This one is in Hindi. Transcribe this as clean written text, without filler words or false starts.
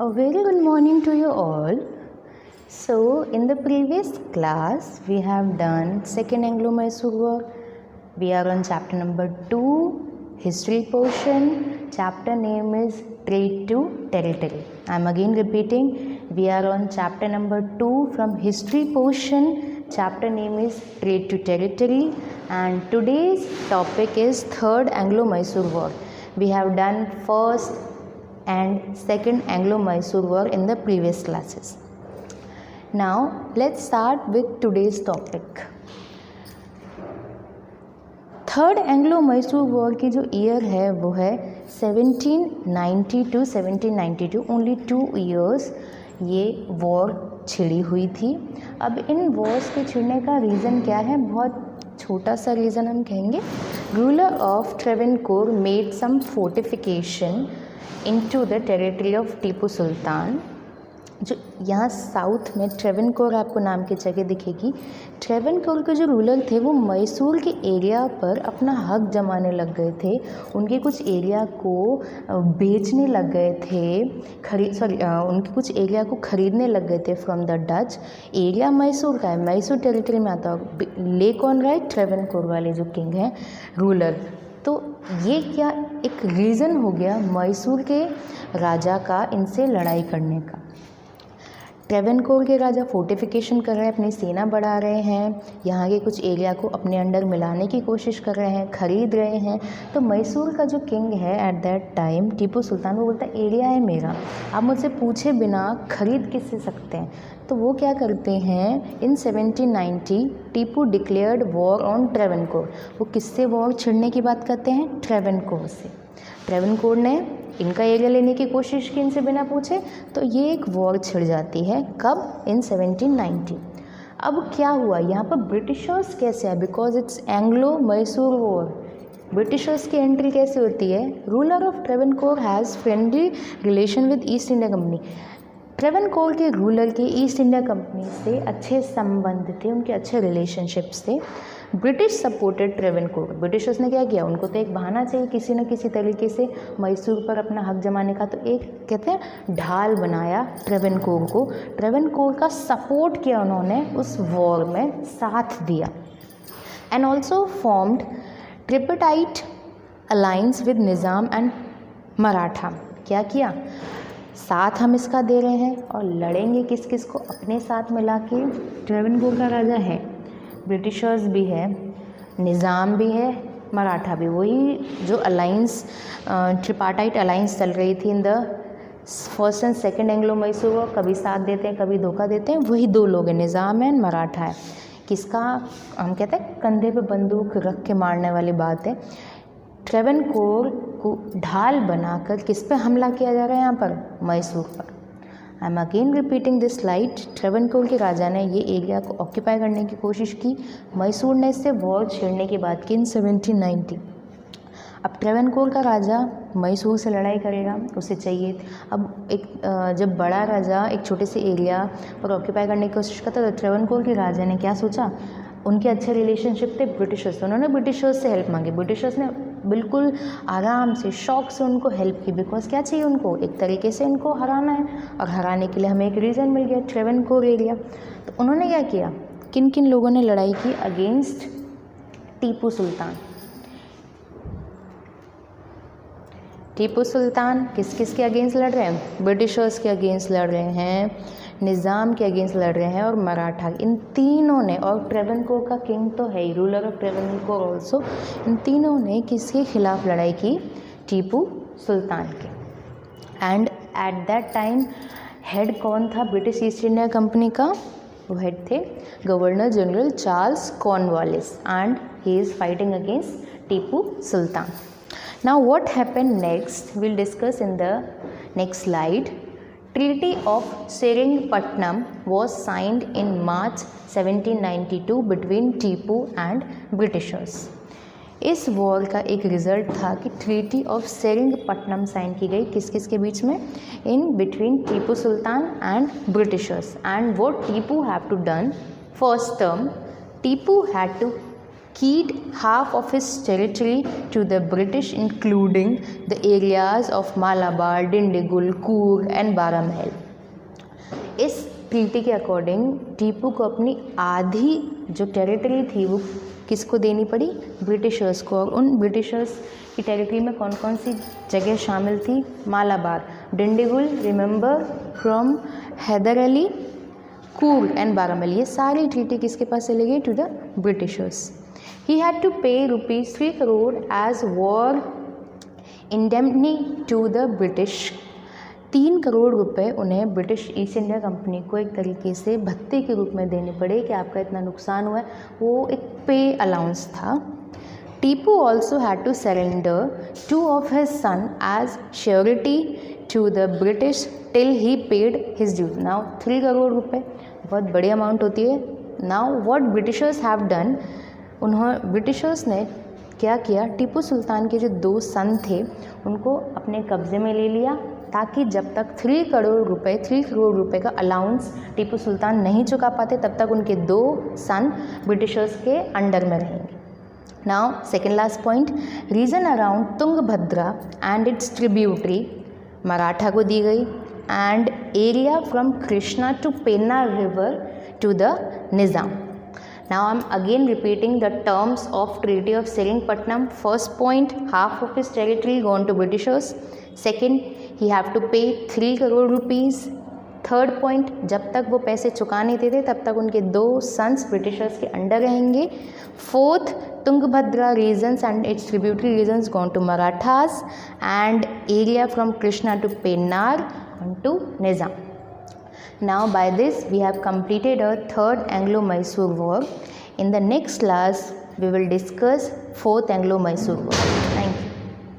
A very good morning to you all. So, in the previous class, we have done Second Anglo-Mysore War. We are on chapter number 2, history portion. Chapter name is Trade to Territory. I am again repeating, we are on chapter number 2 from history portion. Chapter name is Trade to Territory, and today's topic is Third Anglo-Mysore War. We have done first and second Anglo-Mysore War in the previous classes. Now let's start with today's topic. Third Anglo Mysore war की जो ईयर है वो है 1790 to 1792. ओनली 2 years ये वॉर छिड़ी हुई थी. अब इन वॉर्स के छिड़ने का रीज़न क्या है? बहुत छोटा सा रीज़न हम कहेंगे. Ruler of Travancore made some fortification into the territory of Tipu Sultan. जो यहाँ साउथ में ट्रेवेनकोर आपको नाम की जगह दिखेगी. ट्रेवेनकोर के जो रूलर थे वो मैसूर के एरिया पर अपना हक जमाने लग गए थे. उनके कुछ एरिया को बेचने लग गए थे, उनके कुछ एरिया को ख़रीदने लग गए थे from the Dutch. Area Mysore का है, मैसूर टेरिटरी में आता है. ले कौन रहा है? ट्रेवेनकोर वाले जो किंग हैं, रूलर. तो ये क्या एक रीज़न हो गया मैसूर के राजा का इनसे लड़ाई करने का. ट्रेवेनकोर के राजा फोर्टिफिकेशन कर रहे हैं, अपनी सेना बढ़ा रहे हैं, यहाँ के कुछ एरिया को अपने अंडर मिलाने की कोशिश कर रहे हैं, ख़रीद रहे हैं. तो मैसूर का जो किंग है at that time Tipu Sultan, वो बोलता है एरिया है मेरा, आप मुझसे पूछे बिना ख़रीद किससे सकते हैं. तो वो क्या करते हैं, इन 1790 Tipu declared war on Travancore. वो किससे वॉर छिड़ने की बात करते हैं? ट्रेवेनकोर से. ट्रेवेनकोर ने इनका एरिया लेने की कोशिश की इनसे बिना पूछे, तो ये एक वॉर छिड़ जाती है. कब? इन 1790. अब क्या हुआ यहाँ पर? ब्रिटिशर्स कैसे आए? Because it's Anglo Mysore war. Britishers की एंट्री कैसे होती है? Ruler of Travancore has friendly relation with East India Company. Travancore के रूलर के ईस्ट इंडिया कंपनी से अच्छे संबंध थे, उनके अच्छे रिलेशनशिप्स थे. British supported Travancore. ब्रिटिशर्स ने क्या किया? उनको तो एक बहाना चाहिए किसी न किसी तरीके से मैसूर पर अपना हक जमाने का. तो एक कहते हैं ढाल बनाया ट्रेवेनकोर को. ट्रेवेनकोर का सपोर्ट किया उन्होंने, उस वॉर में साथ दिया. And also formed tripartite alliance with Nizam and Maratha. क्या किया? साथ हम इसका दे रहे हैं और लड़ेंगे किस किस को? अपने साथ मिला के. ट्रेवेनकोर का राजा है, ब्रिटिशर्स भी है, निज़ाम भी है, मराठा भी. वही जो अलाइंस ट्रिपाटाइट अलाइंस चल रही थी in the first and second Anglo Mysore war. कभी साथ देते हैं, कभी धोखा देते हैं. वही दो लोग हैं, निज़ाम एंड मराठा है. किसका हम कहते हैं कंधे पे बंदूक रख के मारने वाली बात है. ट्रेवेनकोर को ढाल बनाकर किस पे हमला किया जा रहा है? यहाँ पर मैसूर पर. I am again repeating this slide. Travancore के राजा ने ये एरिया को ऑक्यूपाई करने की कोशिश की. मैसूर ने इससे वॉर छेड़ने की बात की इन 1790. अब ट्रेवेनकोर का राजा मैसूर से लड़ाई करेगा, उसे चाहिए. अब एक जब बड़ा राजा एक छोटे से एरिया पर ऑक्यूपाई करने की कोशिश करता, तो ट्रेवेनकोर के राजा ने क्या सोचा? उनके अच्छे रिलेशनशिप थे ब्रिटिशर्स से, उन्होंने ब्रिटिशर्स से हेल्प मांगी. ब्रिटिशर्स ने बिल्कुल आराम से, शौक से उनको हेल्प की. बिकॉज क्या चाहिए उनको? एक तरीके से इनको हराना है, और हराने के लिए हमें एक रीज़न मिल गया, ट्रेवेनकोर एरिया. तो उन्होंने क्या किया? किन किन लोगों ने लड़ाई की अगेंस्ट टीपू सुल्तान? टीपू सुल्तान किस किस के अगेंस्ट लड़ रहे हैं? ब्रिटिशर्स के अगेंस्ट लड़ रहे हैं, निज़ाम के अगेंस्ट लड़ रहे हैं, और मराठा. इन तीनों ने, और ट्रेवेनकोर का किंग तो है ही, रूलर ऑफ ट्रेवेनकोर ऑल्सो. इन तीनों ने किसके खिलाफ लड़ाई की? टीपू सुल्तान के. And at that time head कौन था ब्रिटिश ईस्ट इंडिया कंपनी का? वो हेड थे governor general Charles Cornwallis, and he is fighting against Tipu Sultan. Now what happened next we'll discuss in the next slide. Treaty of Seringapatam was signed in March 1792 between Tipu and Britishers. इस वॉर का एक रिजल्ट था कि ट्रीटी ऑफ सेरिंगपट्टनम साइन की गई. किस किस के बीच में? In between Tipu Sultan and Britishers. And what Tipu have to done, first term Tipu had to ceded half of his territory to the British, including the areas of Malabar, Dindigul, Coorg and Baramahal. इस ट्रीटी के अकॉर्डिंग टीपू को अपनी आधी जो टेरिटरी थी वो किसको देनी पड़ी? ब्रिटिशर्स को। और उन ब्रिटिशर्स की टेरिटरी में कौन कौन सी जगह शामिल थी? Malabar, Dindigul, remember from Hyder Ali, Coorg and Baramahal, ये सारी ट्रीटी किसके पास चली गई? To the Britishers. He had to pay ₹3 crore as war indemnity to the British. 3 crore रुपए उन्हें ब्रिटिश ईस्ट इंडिया कंपनी को एक तरीके से भत्ते के रूप में देने पड़े कि आपका इतना नुकसान हुआ है, वो एक पे अलाउंस था। Tipu also had to surrender 2 of his son as surety to the British till he paid his dues. Now 3 crore रुपए बहुत बड़ी अमाउंट होती है। Now what Britishers have done, Britishers ने क्या किया? टीपू सुल्तान के जो 2 सन थे उनको अपने कब्जे में ले लिया, ताकि जब तक 3 करोड़ रुपए का अलाउंस टीपू सुल्तान नहीं चुका पाते तब तक उनके 2 सन ब्रिटिशर्स के अंडर में रहेंगे। Now second last point, region around Tungabhadra and its tributary Maratha को दी गई, and area from Krishna to Pennar river to the Nizam. Now I am again repeating the terms of Treaty of Seringatpatnam. First point, half of his territory gone to Britishers. Second, he have to pay 3 crore rupees. Third point, जब तक वो पैसे चुका नहीं देते तब तक उनके 2 सन्स ब्रिटिशर्स के अंडर रहेंगे। Fourth, Tungabhadra regions and its tributary regions gone to Marathas and area from Krishna to Pennar to Nizam. Now by this we have completed our third Anglo-Mysore War. In the next class we will discuss fourth Anglo-Mysore War.